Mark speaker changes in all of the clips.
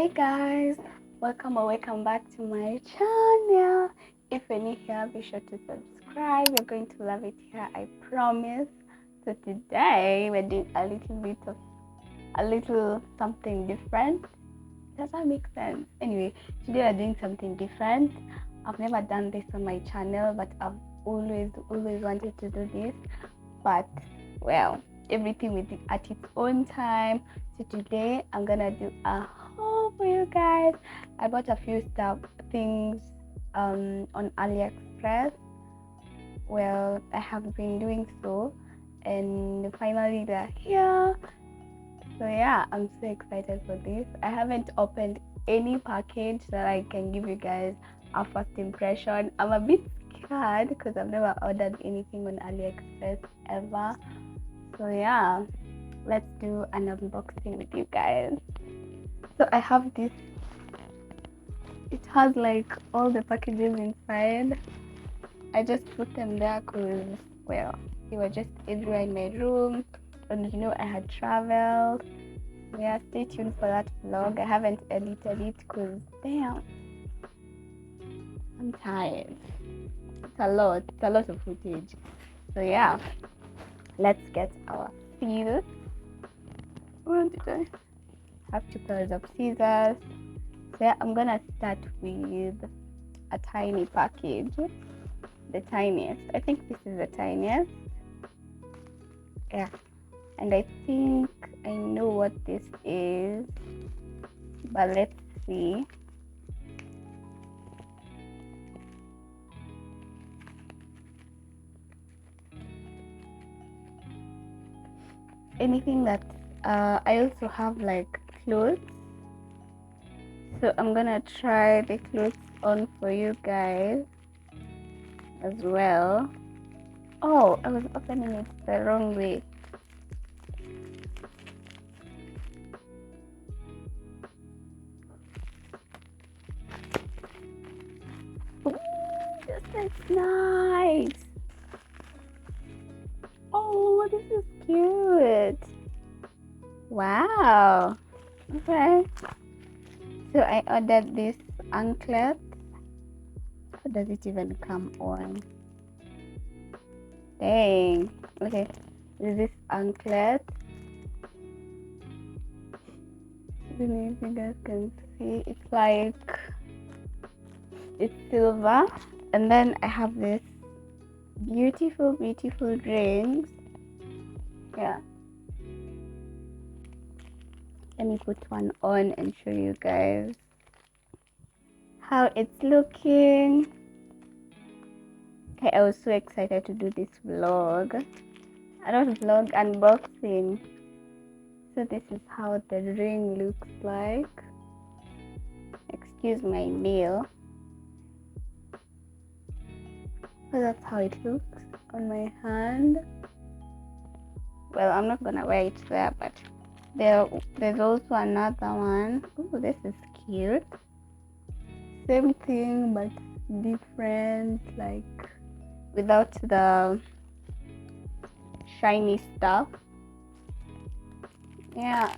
Speaker 1: Hey guys, welcome or welcome back to my channel. If you're new here, be sure to subscribe. You're going to love it here, I promise. So today we're doing a little something different. Does that make sense? Anyway, today we're doing something different. I've never done this on my channel, but I've always wanted to do this. But well, everything with it at its own time. So today I'm gonna do a haul for you guys. I bought a few things on Aliexpress. Well, I have been doing so, and finally they're here. So yeah, I'm so excited for this. I haven't opened any package that I can give you guys a first impression. I'm a bit scared because I've never ordered anything on Aliexpress ever. So yeah, let's do an unboxing with you guys. So I have this. It has like all the packages inside. I just put them there because, well, they were just everywhere in my room. And I had traveled. Yeah, stay tuned for that vlog. I haven't edited it because, damn, I'm tired. It's a lot of footage. So yeah, let's get our scissors. Where did I have 2 pairs of scissors? So yeah, I'm gonna start with a tiny package, the tiniest. I think this is the tiniest. Yeah, and I think I know what this is, but let's see. Anything that I also have like clothes, so I'm gonna try the clothes on for you guys as well. Oh, I was opening it the wrong way. Ooh, this is nice. Oh, this is cute. Wow. Okay. So I ordered this anklet. How does it even come on? Dang. Okay. This anklet. I don't know if you guys can see. It's like, it's silver. And then I have this beautiful rings. Yeah. Let me put one on and show you guys how it's looking. Okay, I was so excited to do this vlog. I don't vlog, unboxing. So this is how the ring looks like. Excuse my nail. So that's how it looks on my hand. Well, I'm not gonna wear it there, but there's also another one. Oh, this is cute. Same thing but different, like without the shiny stuff. Yeah.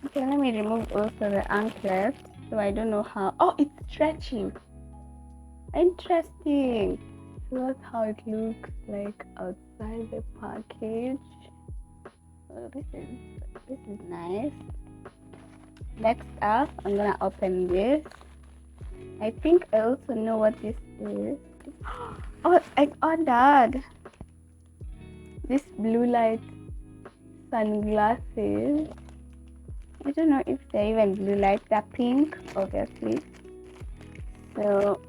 Speaker 1: Okay, let me remove also the anklet. So I don't know how. Oh, it's stretching. Interesting. So that's how it looks like outside the package. Oh, this is nice. Next up, I'm gonna open this. I think I also know what this is. Oh, I ordered this blue light sunglasses. I don't know if they're even blue light. They're pink, obviously. So,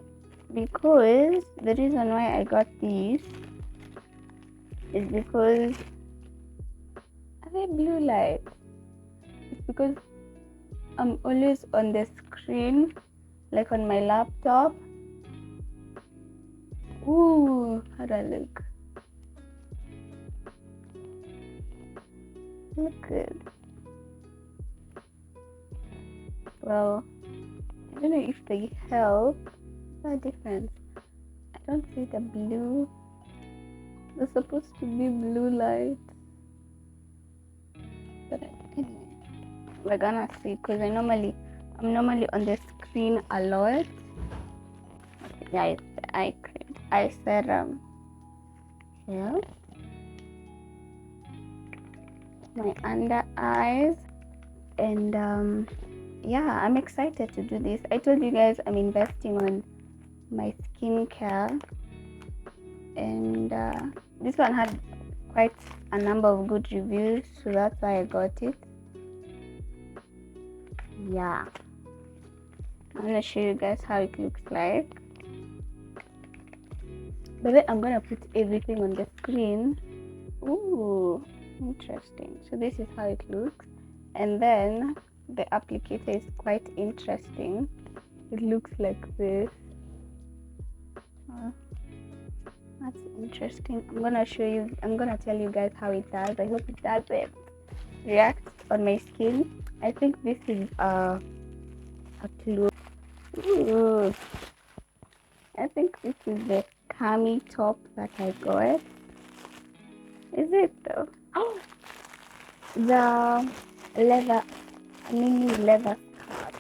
Speaker 1: because the reason why I got these is because, are they blue light? It's because I'm always on the screen, like on my laptop. Ooh, how do I look? Look good. Well, I don't know if they help. What's the difference? I don't see the blue. They're supposed to be blue light. But anyway, we're gonna see, because I normally I'm normally on the screen a lot. Yeah, it's the eye serum. Here, my under eyes, and yeah, I'm excited to do this. I told you guys I'm investing on my skincare, and this one had quite a number of good reviews, so that's why I got it. Yeah, I'm gonna show you guys how it looks like. But then I'm gonna put everything on the screen. Ooh, interesting. So this is how it looks, and then the applicator is quite interesting. It looks like this. That's interesting. I'm gonna show you. I'm gonna tell you guys how it does. I hope it doesn't react on my skin. I think this is a clue. Ooh. I think this is the cami top that I got. Is it though? Oh, the leather, mini leather skirt.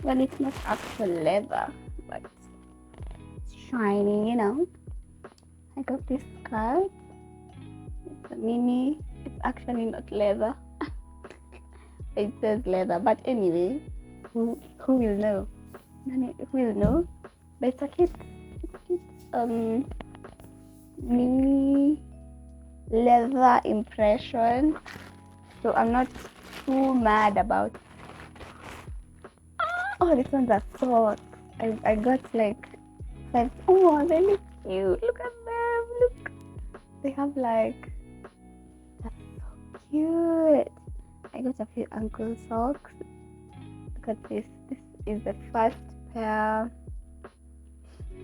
Speaker 1: Well, it's not actual leather, but it's shiny, you know. I got this skirt. It's a mini. It's actually not leather. It says leather, but anyway, who will know? Who will know? But it's a cute mini leather impression, so I'm not too mad about it. Oh, these ones are socks. I got like 5. Oh, they look cute. Look at them. Look, they have like, that's so cute. I got a few ankle socks. Look at this. This is the first pair.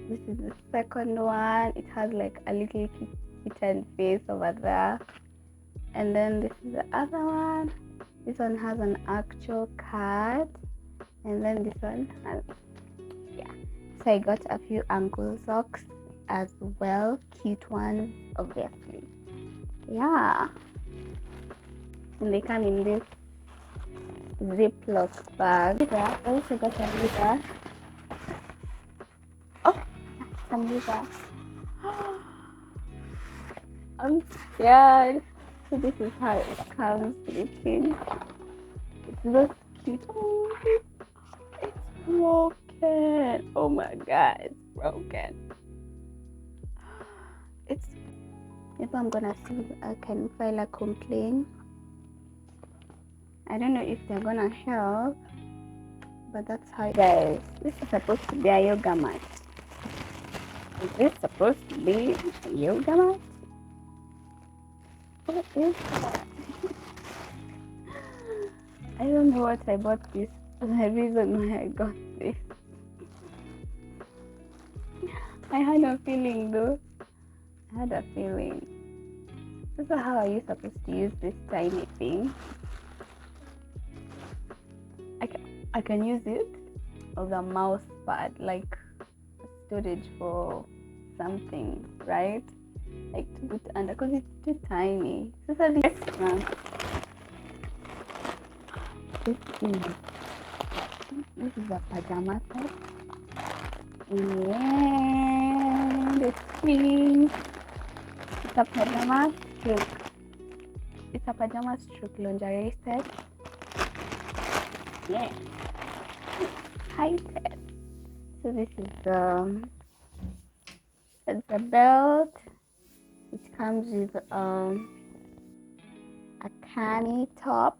Speaker 1: This is the second one. It has like a little kitten face over there. And then this is the other one. This one has an actual cat. And then this one has, yeah. So I got a few ankle socks as well. Cute ones, obviously. Yeah. And they come in this Ziploc bag. I also got a litter. Oh, some litter. I'm scared. So this is how it comes looking. It's so cute. Oh, it's broken. Oh my god, it's broken. It's, if I'm gonna see if I can file a complaint. I don't know if they're gonna help, but that's how it guys. This is supposed to be a yoga mat. Is this supposed to be a yoga mat? What is that? I don't know what I bought this. The reason why I got this. I had a feeling though. I had a feeling. So how are you supposed to use this tiny thing? I can use it as a mouse pad, like storage for something, right? Like to put under, because it's too tiny. So this is a pajama set. And it's pink. It's a pajama stroke. It's a pajama stroke lingerie set. Yeah. High-tech. So this is it's a belt. It comes with a cami top.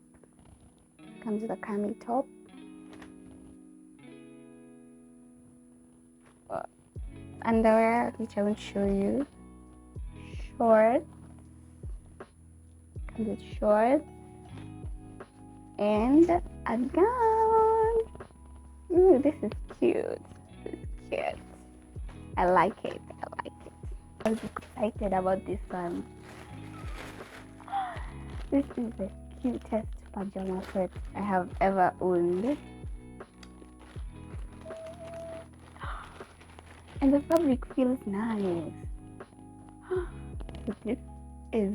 Speaker 1: Comes with a cami top. Underwear, which I won't show you. Shorts. Comes with shorts. And a gown. Ooh, this is cute. This is cute. I like it. I was excited about this one. This is the cutest pajama set I have ever owned. And the fabric feels nice. So this is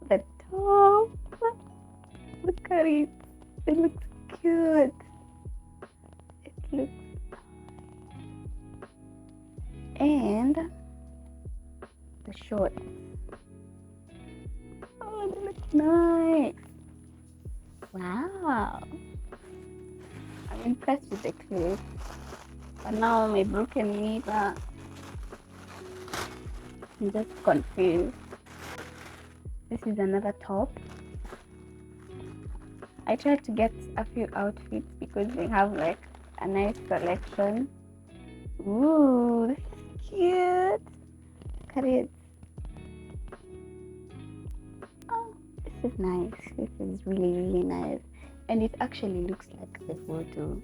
Speaker 1: the top. Look at it. It looks cute. It looks, and the shorts. Oh, they look nice. Wow. I'm impressed with the clip. But now my broken mirror, I'm just confused. This is another top. I tried to get a few outfits because they have like a nice selection. Ooh, this is cute. Look at it. Oh, this is nice. This is really nice. And it actually looks like the photo.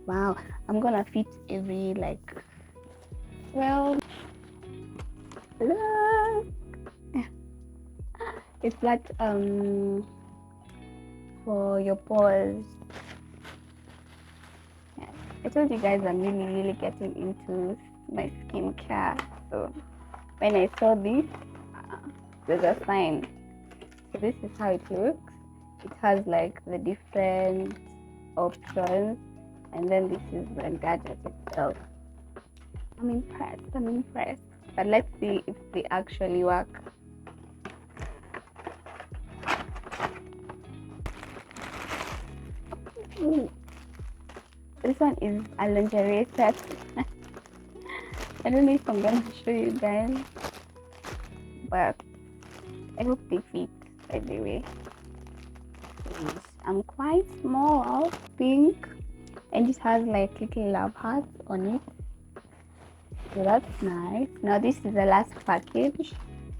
Speaker 1: Wow, I'm gonna fit every like, well, look. It's like for your pores. Yeah. I told you guys I'm really getting into my skincare. So when I saw this, there's a sign. So this is how it looks. It has like the different options, and then this is the gadget itself. I'm impressed. But let's see if they actually work. Ooh. This one is a lingerie set. I don't know if I'm gonna show you guys, but I hope they fit, by the way. I'm quite small, pink, and it has like little love hearts on it. So that's nice. Now this is the last package,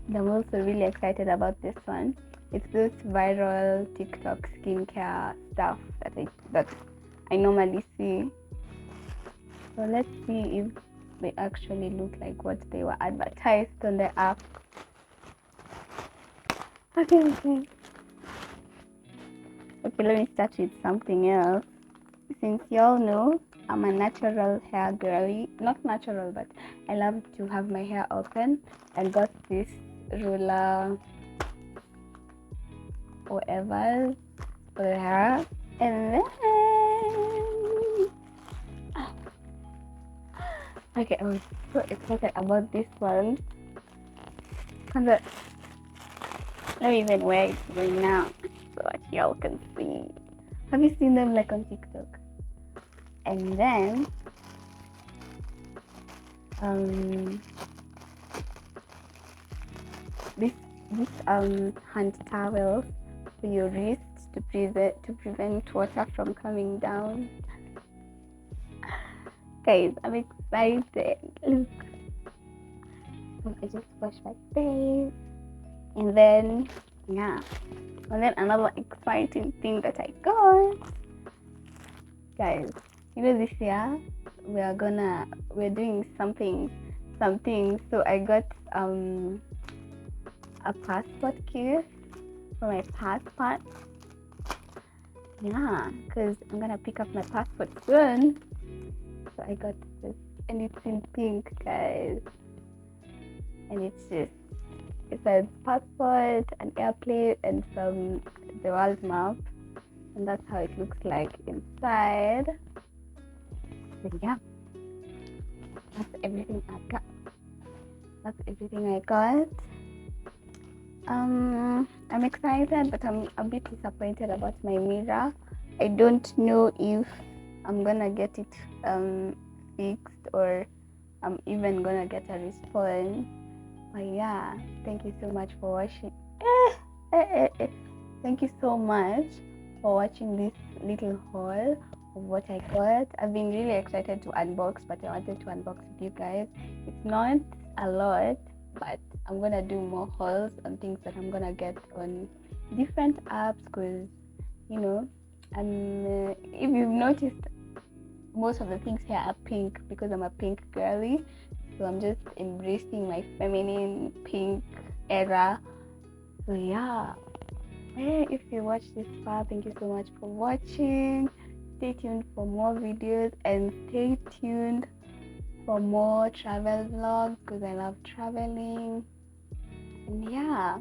Speaker 1: and I'm also really excited about this one. It's this viral TikTok skincare stuff that I normally see. So let's see if they actually look like what they were advertised on the app. Okay, let me start with something else. Since y'all know I'm a natural hair girly, not natural, but I love to have my hair open. I got this ruler, whatever, for the hair, and then okay, I was so excited about this one. Let me even wear it right now so that y'all can see. Have you seen them like on TikTok? And then this hand towel for your wrists to prevent water from coming down. Guys, I'm excited. Look, I just wash my face, and then another exciting thing that I got, guys. You know, this year we're doing something. So I got a passport case for my passport. Yeah, because I'm gonna pick up my passport soon. So I got this, and it's in pink, guys. And it says passport, an airplane, and the world map. And that's how it looks like inside. So yeah, that's everything I got. I'm excited, but I'm a bit disappointed about my mirror. I don't know if I'm gonna get it fixed, or I'm even gonna get a response. But yeah, thank you so much for watching. Thank you so much for watching this little haul of what I got. I've been really excited to unbox, but I wanted to unbox with you guys. It's not a lot, but I'm gonna do more hauls on things that I'm gonna get on different apps, because you know, if you've noticed, most of the things here are pink because I'm a pink girly. So I'm just embracing my feminine pink era. So yeah, if you watched this far, thank you so much for watching. Stay tuned for more videos, and stay tuned for more travel vlogs, because I love traveling. And yeah,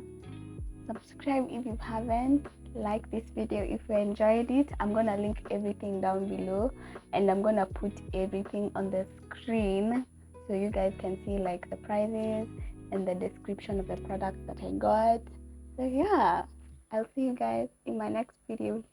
Speaker 1: subscribe if you haven't. like this video if you enjoyed it. I'm gonna link everything down below, and I'm gonna put everything on the screen so you guys can see like the prices and the description of the products that I got. So yeah, I'll see you guys in my next video.